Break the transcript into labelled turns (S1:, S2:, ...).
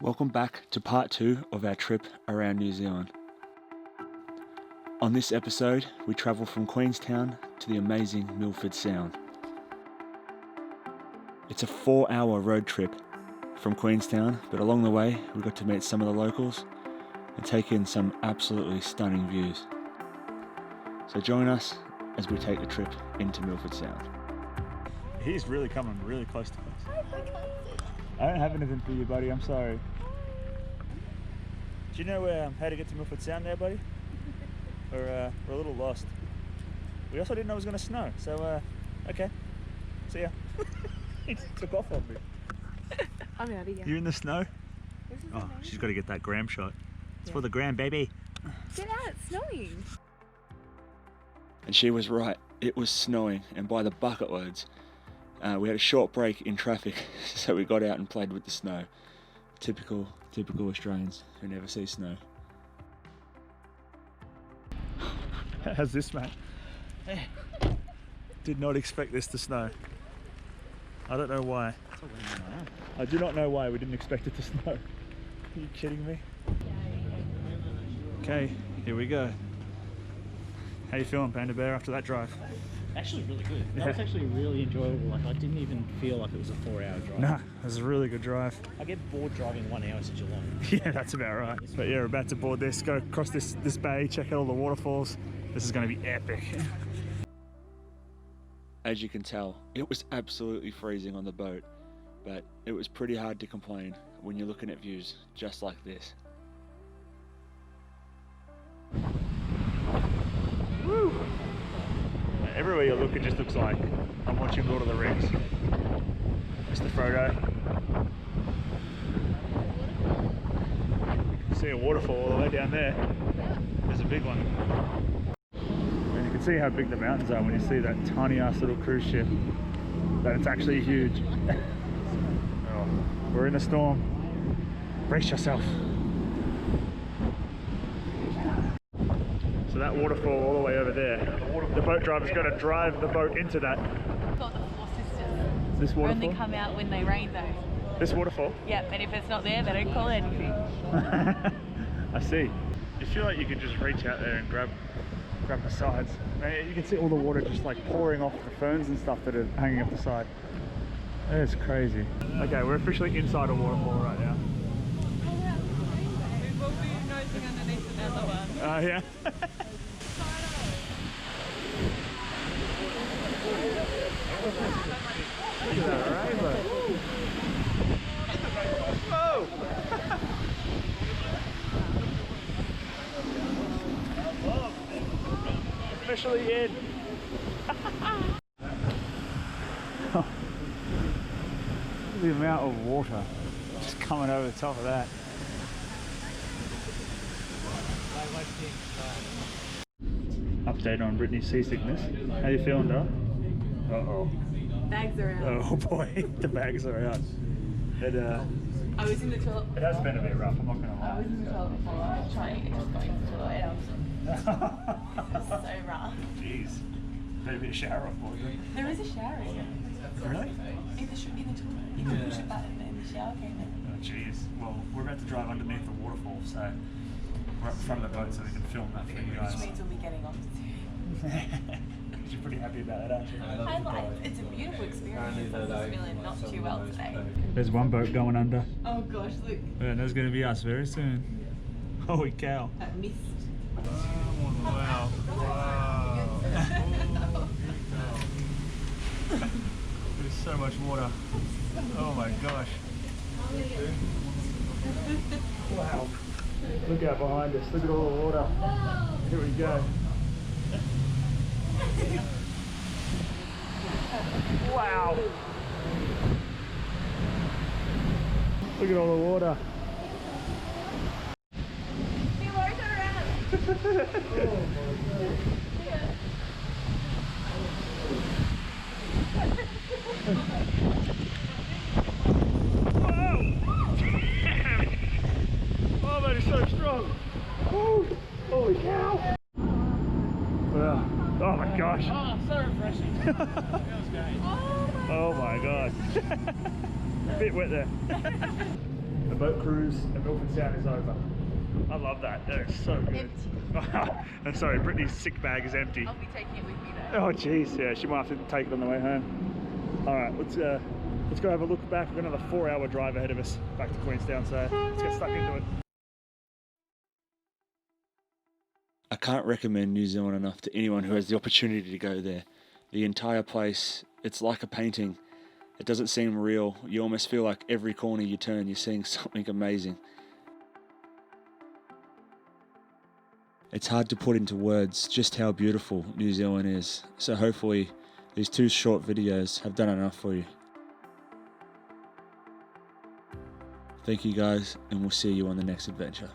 S1: Welcome back to part 2 of our trip around New Zealand. On this episode, we travel from Queenstown to the amazing Milford Sound. It's a 4-hour road trip from Queenstown, but along the way we got to meet some of the locals and take in some absolutely stunning views. So join us as we take a trip into Milford Sound. He's really coming really close to us. I don't have anything for you, buddy, I'm sorry. Do you know how to get to Milford Sound there, buddy? We're a little lost. We also didn't know it was going to snow, so okay. See ya. He just took off on me.
S2: I'm out of here.
S1: You're in the snow? Oh,
S2: amazing.
S1: she's got to get that gram shot. It's for the gram, baby.
S2: Get out, it's snowing.
S1: And she was right, it was snowing, and by the bucket loads. We had a short break in traffic, so we got out and played with the snow. Typical Australians who never see snow. How's this, mate? Did not expect this to snow. I don't know why. I do not know why we didn't expect it to snow. Are you kidding me? Okay, here we go. How you feeling, Panda Bear, after that drive?
S3: Actually really good. That was actually really enjoyable. Like, I didn't even feel like it was a 4-hour drive.
S1: Nah, it was a really good drive.
S3: I get bored driving 1 hour to Geelong.
S1: Yeah, that's about right. But yeah, we're about to board this, go across this bay, check out all the waterfalls. This is going to be epic. As you can tell, it was absolutely freezing on the boat, but it was pretty hard to complain when you're looking at views just like this. Woo! Everywhere you look, it just looks like I'm watching Lord of the Rings. Mr. Frodo. You can see a waterfall all the way down there. There's a big one. And you can see how big the mountains are when you see that tiny ass little cruise ship. That it's actually huge. Oh, we're in a storm. Brace yourself. So that waterfall all the way over there, the boat driver's got to drive the boat into that.
S2: Got the Four Sisters.
S1: This waterfall?
S2: Only come out when they rain though.
S1: This waterfall?
S2: Yep, and if it's not there, they don't call anything.
S1: I see. You feel like you could just reach out there and grab the sides. You can see all the water just like pouring off the ferns and stuff that are hanging off the side. It's crazy. Okay, we're officially inside a waterfall right now.
S2: We will be nosing underneath another one.
S1: Oh yeah? Look at that rainbow. Whoa! Officially in. The amount of water just coming over the top of that. Update on Brittany's seasickness. How you feeling, Dara? Uh-oh.
S2: Bags are out.
S1: Oh boy, the bags are out.
S2: I was in the toilet before.
S1: It has been a bit rough, I'm not going to
S2: I
S1: lie.
S2: was in the toilet before, trying to just go into the toilet, and I was so rough.
S1: Jeez. Better be a shower off, boy.
S2: There is a shower in here.
S1: Really?
S2: In the toilet. You can push a button and the shower came in.
S1: Oh jeez. Well, we're about to drive underneath the waterfall, so we're up front of the boat so we can film that for you guys.
S2: Which means we'll be getting off soon.
S1: You're pretty happy about that, aren't you?
S2: I like it. It's a beautiful experience. I'm just feeling not too well today.
S1: There's one boat going under.
S2: Oh gosh, look.
S1: And there's going to be us very soon. Holy cow.
S2: That mist.
S1: Wow. Wow. There's so much water. Oh my gosh. Wow. Look out behind us. Look at all the water. Here we go. Wow. Look at all the water.
S2: Be worried around.
S1: Oh, that is so strong. Woo. Holy cow. Wow. Oh my gosh.
S3: Oh, so refreshing.
S1: Oh my god. A bit wet there. The boat cruise at Milford Sound is over. I love that. That is so good.
S2: Empty.
S1: I'm sorry, Brittany's sick bag is empty.
S2: I'll be taking it with me though.
S1: Oh jeez, yeah, she might have to take it on the way home. All right, let's go have a look back. We've got another 4-hour drive ahead of us back to Queenstown, so let's get stuck into it. I can't recommend New Zealand enough to anyone who has the opportunity to go there. The entire place, it's like a painting. It doesn't seem real. You almost feel like every corner you turn, you're seeing something amazing. It's hard to put into words just how beautiful New Zealand is. So hopefully these 2 short videos have done enough for you. Thank you guys, and we'll see you on the next adventure.